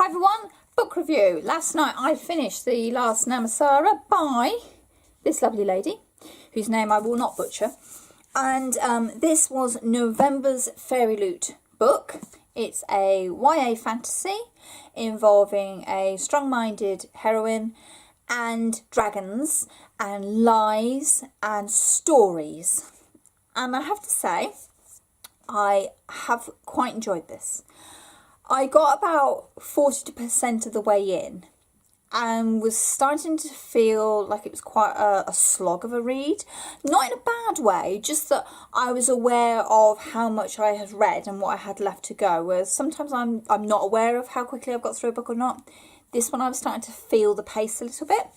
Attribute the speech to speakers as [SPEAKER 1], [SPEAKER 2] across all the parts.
[SPEAKER 1] Hi everyone, book review. Last night I finished the Last Namsara by this lovely lady, whose name I will not butcher. And this was November's Fairy Loot book. It's a YA fantasy involving a strong-minded heroine and dragons and lies and stories. And I have to say, I have quite enjoyed this. I got about 40% of the way in and was starting to feel like it was quite a slog of a read. Not in a bad way, just that I was aware of how much I had read and what I had left to go, whereas sometimes I'm not aware of how quickly I've got through a book or not. This one I was starting to feel the pace a little bit.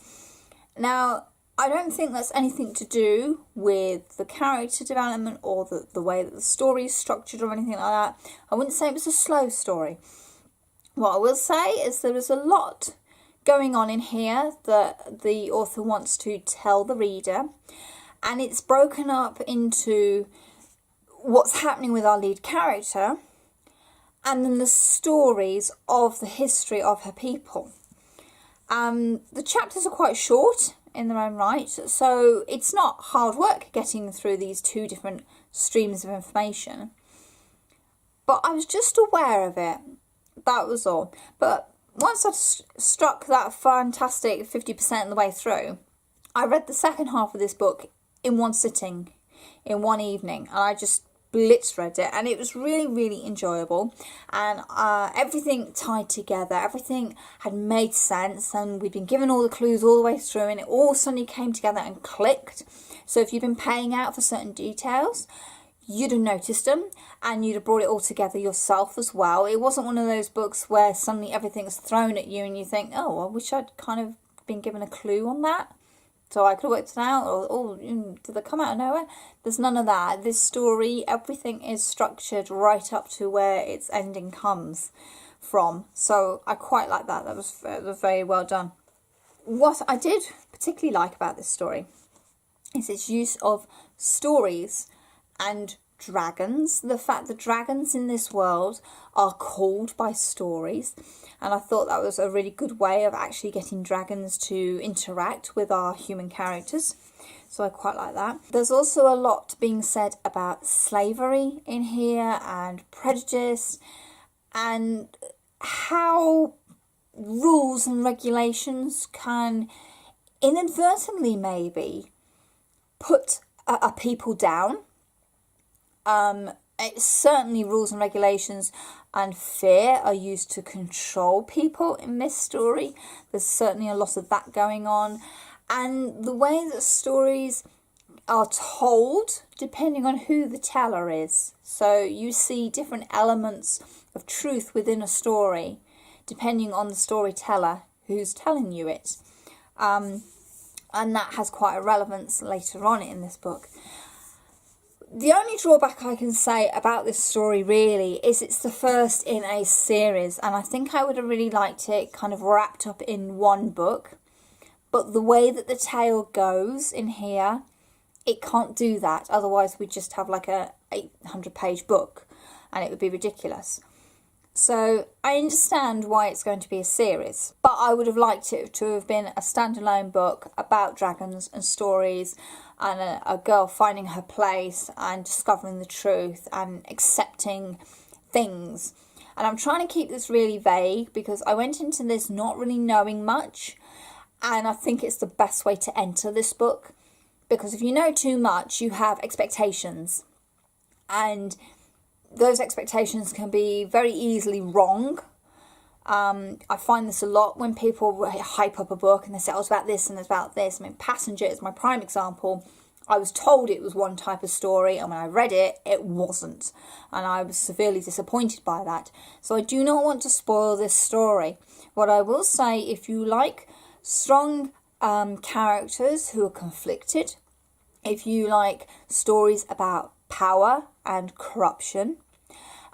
[SPEAKER 1] Now, I don't think that's anything to do with the character development or the way that the story is structured or anything like that. I wouldn't say it was a slow story. What I will say is there is a lot going on in here that the author wants to tell the reader, and it's broken up into what's happening with our lead character and then the stories of the history of her people. The chapters are quite short in their own right, so it's not hard work getting through these two different streams of information, but I was just aware of it, that was all. But once I struck that fantastic 50% of the way through, I read the second half of this book in one sitting, in one evening, and I just blitz read it, and it was really enjoyable, and everything tied together, everything had made sense, and we'd been given all the clues all the way through, and it all suddenly came together and clicked. So if you've been paying out for certain details, you'd have noticed them and you'd have brought it all together yourself as well. It wasn't one of those books where suddenly everything's thrown at you and you think, oh, I wish I'd kind of been given a clue on that, so I could have worked it out, or did they come out of nowhere? There's none of that. This story, everything is structured right up to where its ending comes from. So I quite like that. That was very well done. What I did particularly like about this story is its use of stories and dragons. The fact that dragons in this world are called by stories, and I thought that was a really good way of actually getting dragons to interact with our human characters, so I quite like that. There's also a lot being said about slavery in here and prejudice and how rules and regulations can inadvertently maybe put a people down. It's certainly rules and regulations and fear are used to control people in this story. There's certainly a lot of that going on. And the way that stories are told, depending on who the teller is. So you see different elements of truth within a story, depending on the storyteller who's telling you it. And that has quite a relevance later on in this book. The only drawback I can say about this story really is it's the first in a series, and I think I would have really liked it kind of wrapped up in one book, but the way that the tale goes in here, it can't do that. Otherwise we'd just have like a 800-page book and it would be ridiculous. So I understand why it's going to be a series, but I would have liked it to have been a standalone book about dragons and stories and a girl finding her place and discovering the truth and accepting things. And I'm trying to keep this really vague because I went into this not really knowing much, and I think it's the best way to enter this book, because if you know too much, you have expectations, and those expectations can be very easily wrong. I find this a lot when people hype up a book and they say, oh, it's about this and it's about this. I mean, Passenger is my prime example. I was told it was one type of story, and when I read it, it wasn't. And I was severely disappointed by that. So I do not want to spoil this story. What I will say, if you like strong characters who are conflicted, if you like stories about power and corruption,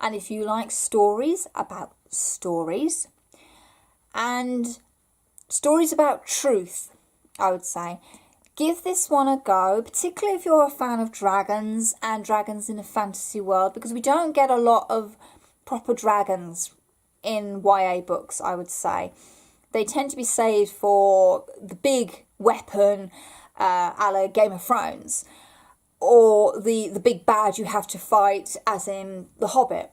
[SPEAKER 1] and if you like stories about stories and stories about truth, I would say give this one a go, particularly if you're a fan of dragons and dragons in a fantasy world, because we don't get a lot of proper dragons in YA books, I would say. They tend to be saved for the big weapon, a la Game of Thrones, or the big bad you have to fight, as in The Hobbit.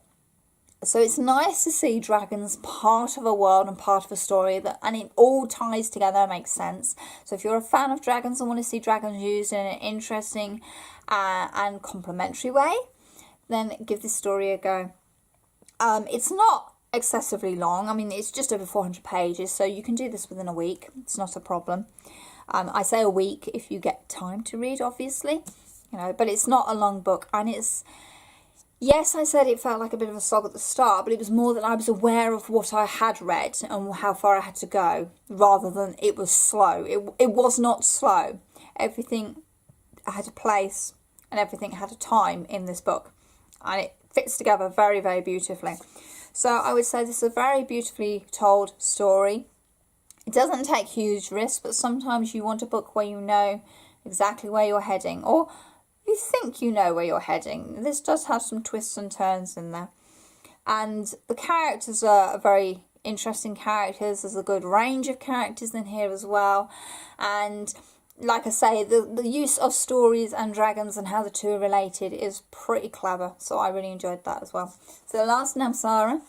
[SPEAKER 1] So it's nice to see dragons part of a world and part of a story, and it all ties together and makes sense. So if you're a fan of dragons and want to see dragons used in an interesting and complementary way, then give this story a go. It's not excessively long. I mean, it's just over 400 pages, so you can do this within a week. It's not a problem. I say a week if you get time to read, obviously, but it's not a long book, and it's, yes, I said it felt like a bit of a slog at the start, but it was more that I was aware of what I had read and how far I had to go, rather than it was slow. It was not slow. Everything had a place and everything had a time in this book, and it fits together very, very beautifully. So I would say this is a very beautifully told story. It doesn't take huge risks, but sometimes you want a book where you know exactly where you're heading, or you think you know where you're heading. This does have some twists and turns in there. And the characters are very interesting characters. There's a good range of characters in here as well. And like I say, the use of stories and dragons and how the two are related is pretty clever. So I really enjoyed that as well. So The Last Namsara,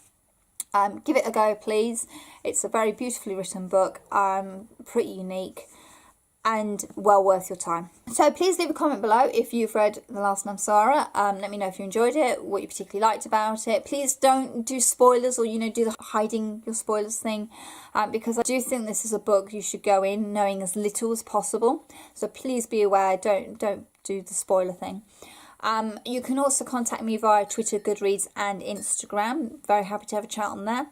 [SPEAKER 1] give it a go, please. It's a very beautifully written book, pretty unique, and well worth your time. So please leave a comment below if you've read The Last Namsara. Let me know if you enjoyed it, what you particularly liked about it. Please don't do spoilers, or do the hiding your spoilers thing, because I do think this is a book you should go in knowing as little as possible. So please be aware, don't do the spoiler thing. You can also contact me via Twitter, Goodreads and Instagram. Very happy to have a chat on there.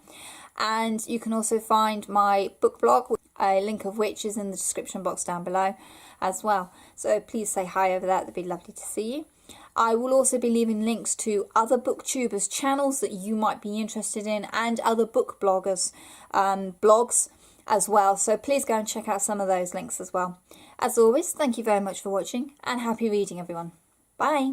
[SPEAKER 1] And you can also find my book blog, a link of which is in the description box down below as well. So please say hi over there. That'd be lovely to see you. I will also be leaving links to other booktubers channels that you might be interested in, and other book bloggers blogs as well. So please go and check out some of those links as well. As always, thank you very much for watching, and happy reading, everyone. Bye.